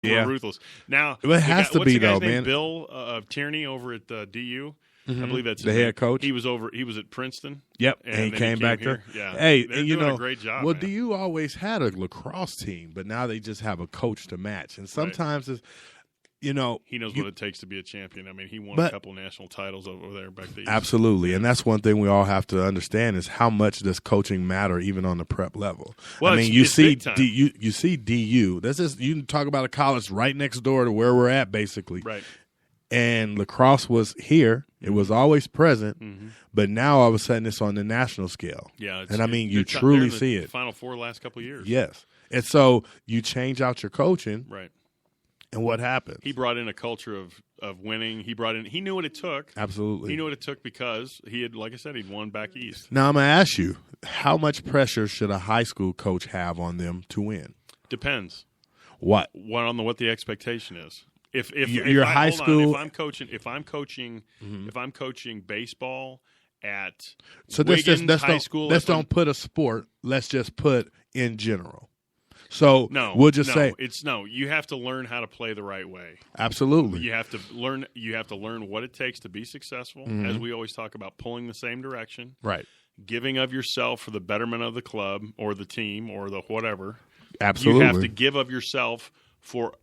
Yeah. We're ruthless. Now, Well, it has to what's be, the guy's though, name? man. Bill Tierney over at DU. I believe that's The his head name. coach. He was at Princeton. Yep, and and he then came back here. there. Yeah, Hey, they're and you doing know, a great job. well, man. DU always had a lacrosse team, but now they just have a coach to match. And sometimes it's, you know, He knows what it takes to be a champion. I mean, he won But- a couple national titles over there back then. absolutely, and that's one thing we all have to understand is how much does coaching matter, even on the prep level. Well, I mean, it's big time. you see DU. That's just, you can talk about a college right next door to where we're at, basically. Right. And lacrosse was here; it was always present, but now all of a sudden it's on the national scale. Yeah, and I mean, you they're truly in the see it. Final Four last couple of years. Yes, and so you change out your coaching, Right. and what happens? He brought in a culture of winning. He knew what it took. Absolutely. He knew what it took because he had, like I said, he'd won back east. Now I'm gonna ask you, how much pressure should a high school coach have on them to win? Depends. What? What the expectation is. If Your I- high hold on, school- if I'm coaching baseball at So Wiggins let's High School, don't put a sport. Let's just put in general. So no, we'll just say you have to learn how to play the right way. absolutely. You have to learn what it takes to be successful. As we always talk about, pulling the same direction, Right. giving of yourself for the betterment of the club or the team or the whatever. Absolutely. You have to give of yourself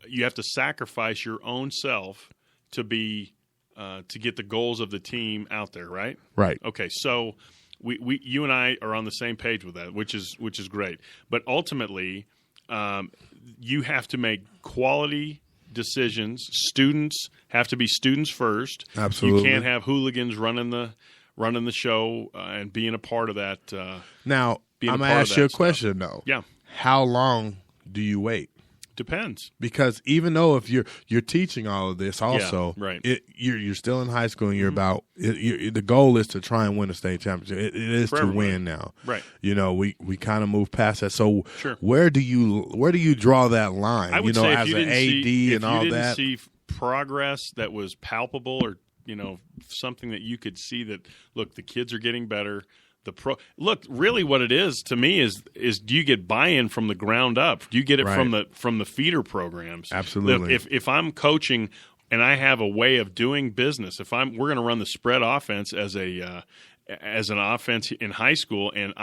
you have to sacrifice your own self to be to get the goals of the team out there, right? Right. Okay, so you and I are on the same page with that, which is great. But ultimately, you have to make quality decisions. Students have to be students first. Absolutely. You can't have hooligans running the show and being a part of that. Now being a I'm part gonna of ask you a that stuff. question though. Yeah, How long do you wait? depends. Because even though if you're teaching all of this, also, right. you're still in high school and you're about the goal is to try and win a state championship. It is For to everybody. win now, Right. You know, we kind of move past that. So Sure. where do you draw that line? I would you know, say as if you an didn't AD see, and all if you didn't that. see progress that was palpable, or something that you could see that look, the kids are getting better. Look, really, what it is to me is do you get buy-in from the ground up? Do you get it Right. from the feeder programs? Absolutely. If I'm coaching and I have a way of doing business, we're going to run the spread offense as an offense in high school, and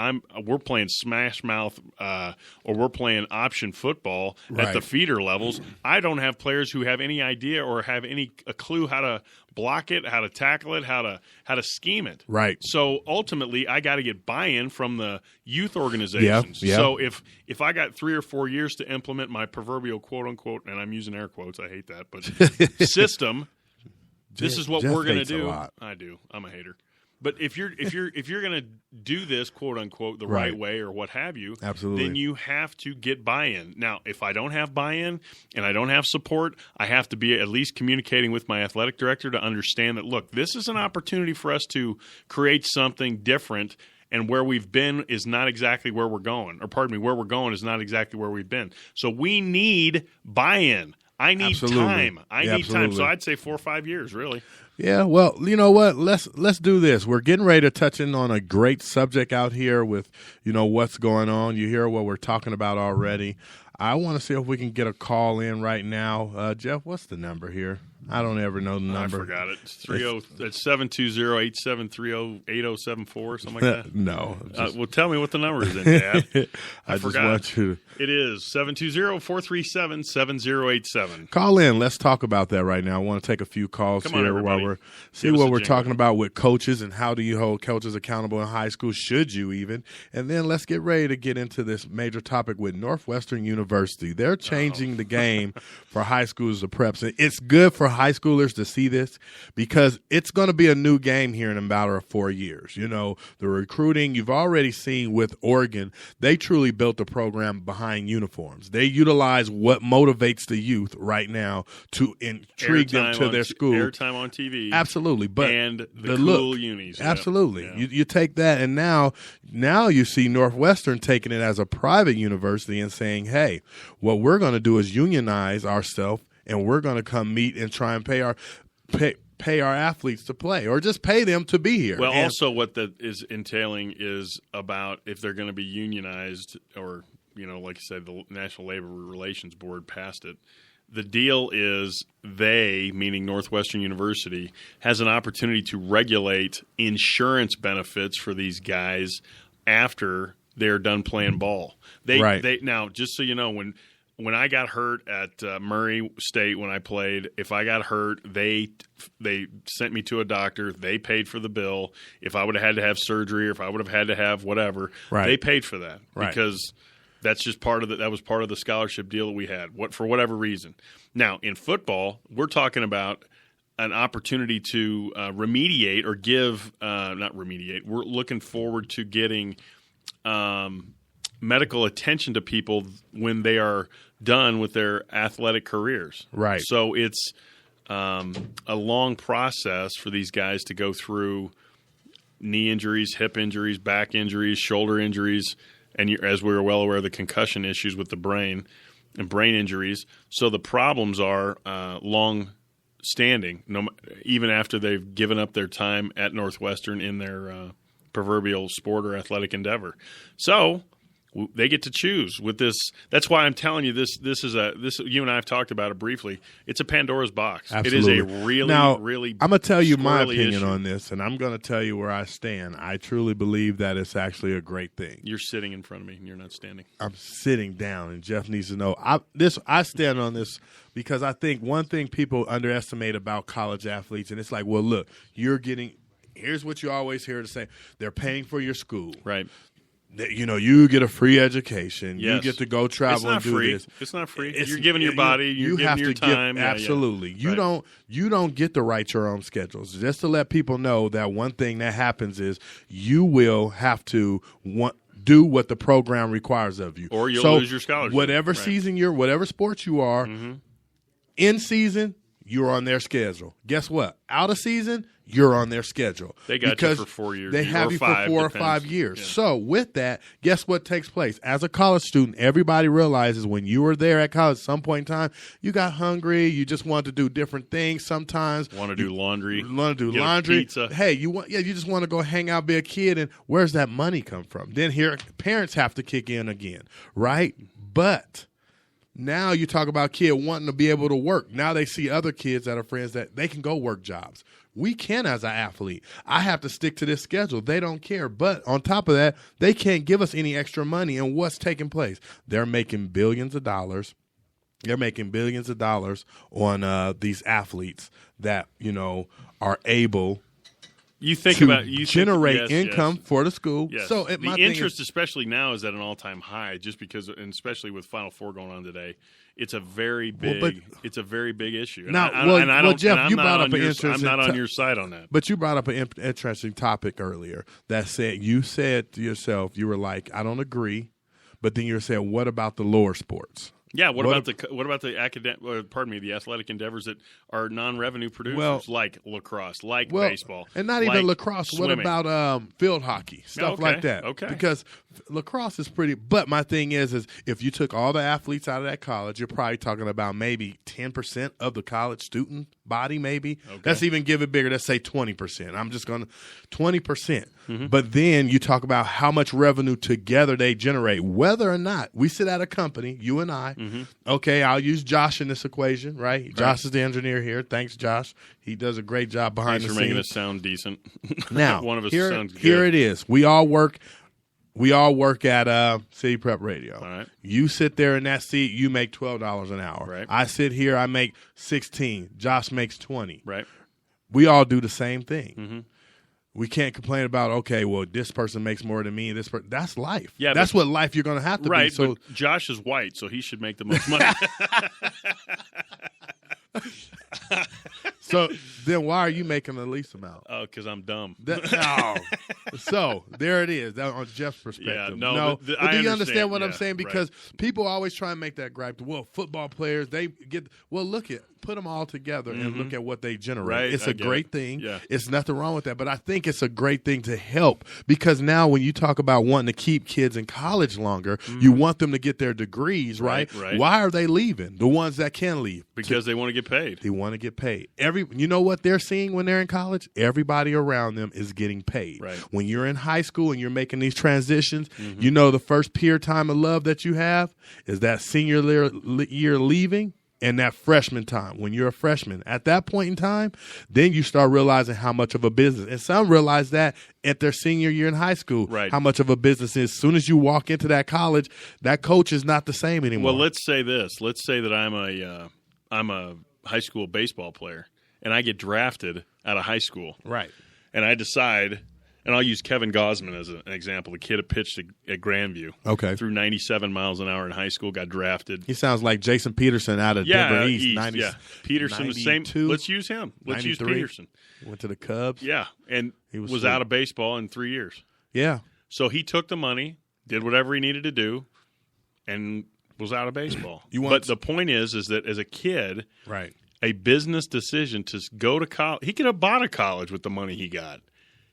we're playing smash mouth or we're playing option football at the Right. feeder levels. I don't have players who have any idea or have a clue how to block it, how to tackle it, how to scheme it. Right. So ultimately, I got to get buy-in from the youth organizations. Yeah. So if I got 3 or 4 years to implement my proverbial quote unquote, and I'm using air quotes, I hate that, but system. This is what Jeff we're going to hates a do. lot. I do. I'm a hater. But if you're going to do this quote unquote the right Right. way or what have you, Absolutely. then you have to get buy-in. Now, if I don't have buy-in and I don't have support, I have to be at least communicating with my athletic director to understand that, look, this is an opportunity for us to create something different, and where we've been is not exactly where we're going. Or pardon me, where we're going is not exactly where we've been. So we need buy-in. I need Absolutely. time. I Yeah, need time. So absolutely. I'd say 4 or 5 years, really. Yeah, well, you know what? Let's do this. We're getting ready to touch in on a great subject out here with, what's going on. You hear what we're talking about already. I want to see if we can get a call in right now. Jeff, what's the number here? I don't ever know the number. I forgot it. It's 720-873-8074, something like that. No. Well, tell me what the number is then, Dad. I just forgot. want you to It is 720-437-7087. call in. Let's talk about that right now. I want to take a few calls Come on, here everybody. while see Give us what a we're jingle. talking about with coaches and how do you hold coaches accountable in high school? Should you even? And then let's get ready to get into this major topic with Northwestern University. They're changing the game for high schools to preps. And it's good for high schoolers to see this because it's going to be a new game here in a matter of 4 years. The recruiting you've already seen with Oregon, they truly built a program behind uniforms. They utilize what motivates the youth right now to intrigue them to their school. Airtime on TV. Absolutely, but and the look, cool unis. Yeah. absolutely. Yeah. You take that, and now you see Northwestern taking it as a private university and saying, "Hey, what we're going to do is unionize ourselves, and we're going to come meet and try and pay our athletes to play, or just pay them to be here." Well, And- also what that is entailing is about if they're going to be unionized, or like I said, the National Labor Relations Board passed it. the deal is they, meaning Northwestern University, has an opportunity to regulate insurance benefits for these guys after they're done playing ball. They now, just so you know, when I got hurt at Murray State when I played, if I got hurt, they sent me to a doctor. They paid for the bill. If I would have had to have surgery or if I would have had to have whatever, they paid for that because that's just that was part of the scholarship deal that we had, for whatever reason. Now, in football, we're talking about an opportunity to remediate or give not remediate. We're looking forward to getting medical attention to people when they are done with their athletic careers. Right. So it's a long process for these guys to go through knee injuries, hip injuries, back injuries, shoulder injuries, and as we were well aware, the concussion issues with the brain and brain injuries. So the problems are long-standing, even after they've given up their time at Northwestern in their proverbial sport or athletic endeavor. So they get to choose with this. That's why I'm telling you this. This you and I have talked about it briefly. It's a Pandora's box. Absolutely. It is a really I'm going to tell you my opinion issue on this, and I'm going to tell you where I stand. I truly believe that it's actually a great thing. You're sitting in front of me, and you're not standing. I'm sitting down, and Jeff needs to know. I stand on this because I think one thing people underestimate about college athletes, and it's like, well, look, here's what you always hear to say: they're paying for your school, right? You get a free education. Yes. You get to go travel and do free. this. It's not free. You're giving your body. You're giving your time. Absolutely. Yeah. You don't get to write your own schedules. Just to let people know that one thing that happens is you will have to do what the program requires of you, or you'll lose your scholarship. Whatever season whatever sports you are, in season you're on their schedule. Guess what? Out of season, you're on their schedule. They got you for 4 years. They have you for 4 or 5 years. Yeah. So with that, guess what takes place? As a college student, everybody realizes when you were there at college at some point in time, you got hungry. You just wanted to do different things sometimes. Want to do laundry. Want to do laundry. Pizza. Hey, you just want to go hang out, be a kid, and where's that money come from? Then here, parents have to kick in again, right? But now you talk about kid wanting to be able to work. Now they see other kids that are friends that they can go work jobs. We can as an athlete. I have to stick to this schedule. They don't care. But on top of that, they can't give us any extra money. And what's taking place? They're making billions of dollars. They're making billions of dollars on these athletes that, are able generate income for the school. Yes. So the interest, especially now, is at an all-time high. Just because, and especially with Final Four going on today, it's a very big. It's a very big issue. Jeff, you brought up an interesting. I'm not on your side on that. But you brought up an interesting topic earlier. You said to yourself, you were like, I don't agree. But then you said, what about the lower sports? Yeah, what about the athletic endeavors that are non-revenue producers, like lacrosse, baseball, and not even lacrosse. Swimming. What about field hockey, stuff like that? Okay, because lacrosse is pretty. But my thing is if you took all the athletes out of that college, you're probably talking about maybe 10% of the college student body. Maybe let's even give it bigger. Let's say 20%. I'm just going to 20%. Mm-hmm. But then you talk about how much revenue together they generate, whether or not we sit at a company, you and I. Mm-hmm. Okay, I'll use Josh in this equation, right? Josh is the engineer here. Thanks, Josh. He does a great job behind the scenes. Thanks for making us sound decent. Now, one of us sounds good. Here it is. We all work at City Prep Radio. All right. You sit there in that seat, you make $12 an hour. Right. I sit here, I make $16. Josh makes $20. Right. We all do the same thing. Mm-hmm. We can't complain about, okay, well, this person makes more than me. That's life. Yeah, that's what life you're going to have to be. Right, so, but Josh is white, so he should make the most money. So then why are you making the least amount? Oh, because I'm dumb. No. So there it is. That on Jeff's perspective. Yeah, but do you understand what I'm saying? Because people always try and make that gripe. Well, football players, put them all together and look at what they generate. Right, it's a great thing. Yeah. It's nothing wrong with that. But I think it's a great thing to help because now when you talk about wanting to keep kids in college longer, you want them to get their degrees, right? Right. Why are they leaving? The ones that can leave. Because they want to get paid. They want to get paid. You know what they're seeing when they're in college? Everybody around them is getting paid. Right. When you're in high school and you're making these transitions, the first peer time of love that you have is that senior year leaving. in that freshman time, when you're a freshman, at that point in time, then you start realizing how much of a business. And some realize that at their senior year in high school, right. how much of a business is. As soon as you walk into that college, that coach is not the same anymore. Well, let's say this. Let's say that I'm a high school baseball player, and I get drafted out of high school. Right. And I decide – and I'll use Kevin Gosman as an example. The kid that pitched at Grandview. Okay. Threw 97 miles an hour in high school, got drafted. He sounds like Jason Peterson out of Denver East. 90, yeah. Peterson, the same. Let's use him. Let's use Peterson. Went to the Cubs. Yeah, and he was out of baseball in 3 years. Yeah. So he took the money, did whatever he needed to do, and was out of baseball. But the point is that as a kid, right, a business decision to go to college, he could have bought a college with the money he got.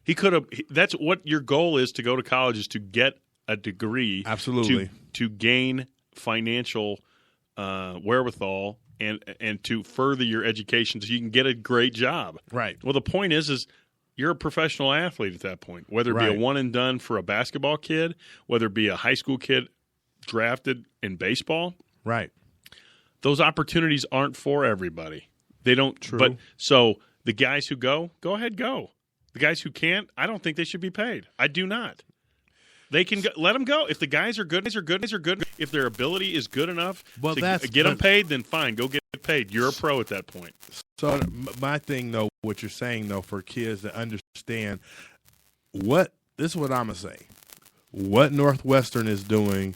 He could have. That's what your goal is, to go to college, is to get a degree. Absolutely. To gain financial wherewithal and to further your education so you can get a great job. Right. Well, the point is you're a professional athlete at that point, whether it be a one and done for a basketball kid, whether it be a high school kid drafted in baseball. Right. Those opportunities aren't for everybody. They don't. True. But so the guys who go ahead, go. The guys who can't, I don't think they should be paid. I do not. They can let them go. If the guys are good. If their ability is good enough to get them paid, then fine, go get paid. You're a pro at that point. So my thing, though, what you're saying, though, for kids to understand this is what I'm going to say. What Northwestern is doing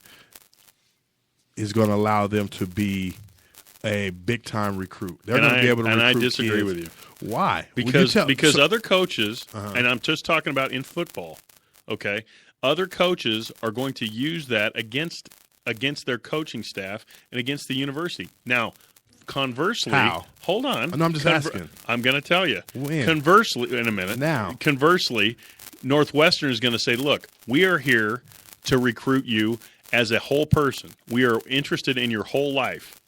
is going to allow them to be a big-time recruit. They're going to be able to recruit kids. And I disagree with you. Why? Because other coaches, and I'm just talking about in football, okay, other coaches are going to use that against their coaching staff and against the university. Now, conversely, how? Hold on. No, I'm just asking. I'm going to tell you. When? Conversely, in a minute. Now. Conversely, Northwestern is going to say, look, we are here to recruit you as a whole person. We are interested in your whole life.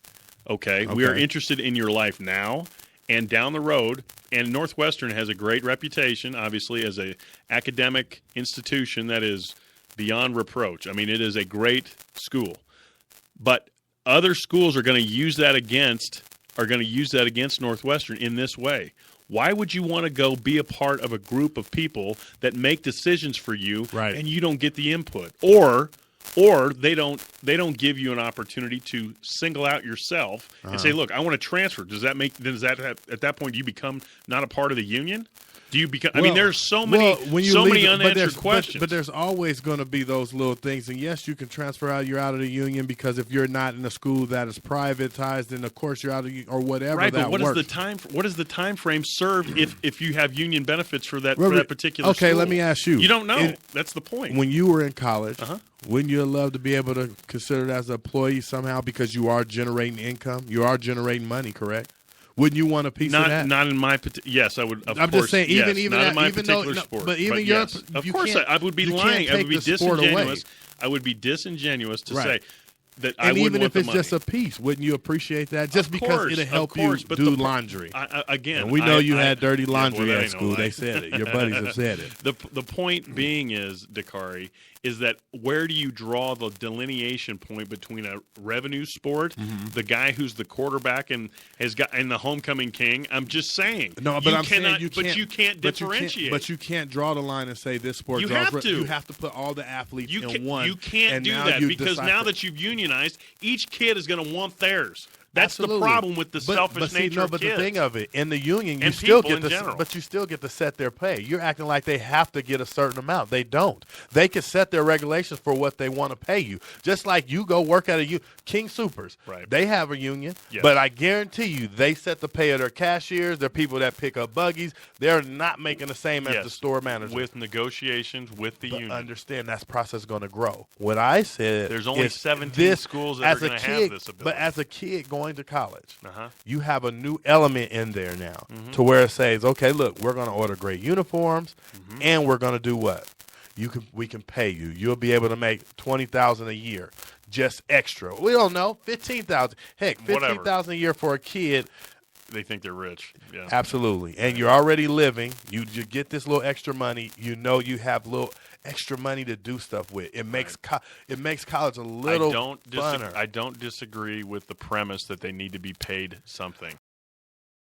Okay? We are interested in your life now and down the road. And Northwestern has a great reputation, obviously, as an academic institution that is beyond reproach. I mean, it is a great school. But other schools are going to use that against Northwestern in this way. Why would you want to go be a part of a group of people that make decisions for you, and you don't get the input, or they don't give you an opportunity to single out yourself and say, look, I want to transfer. Does that at that point do you become not a part of the union? Do you become? I mean, there's so many unanswered questions. But there's always going to be those little things. And yes, you can transfer out. You're out of the union because if you're not in a school that is privatized, then of course you're out of or whatever. Right, but what works. is the time frame served if you have union benefits for that particular? Okay, school? let me ask you. You don't know. That's the point. When you were in college, wouldn't you love to be able to consider it as an employee somehow because you are generating income, you are generating money, correct? Wouldn't you want a piece of that? Not in my yes, I would. I'm just saying, even not that, in my even particular though, sport. But even yes, of course, I would be lying. I would be disingenuous. I would be disingenuous to say that I wouldn't even want if the it's money. just a piece, wouldn't you appreciate that? Just because it'll help you but do laundry. Again, and we know you had dirty laundry at school. They said it. Your buddies have said it. The point being is, Dakari, is that where do you draw the delineation point between a revenue sport, the guy who's the quarterback and the homecoming king? I'm just saying. No, but you can't differentiate. But you can't draw the line and say this sport. You have to. You have to put all the athletes in one. You can't do that because now that you've unionized, each kid is going to want theirs. That's the problem with the selfish nature of kids. But the thing of it, in the union, you still get to set their pay. You're acting like they have to get a certain amount. They don't. They can set their regulations for what they want to pay you. Just like you go work at King Soopers. Right. They have a union, but I guarantee you they set the pay of their cashiers, their people that pick up buggies. They're not making the same as the store manager. With negotiations with the union. Understand that process is going to grow. What I said there's only 17 schools that are going to have this ability. But as a kid going to college, you have a new element in there now to where it says, okay, look, we're going to order great uniforms and we're going to do what? We can pay you. You'll be able to make $20,000 a year, just extra. We don't know, $15,000. Heck, $15,000 a year for a kid. They think they're rich. Yeah. Absolutely. And you're already living. You get this little extra money. You know you have little extra money to do stuff with. It makes it makes college a little funner. I don't disagree with the premise that they need to be paid something.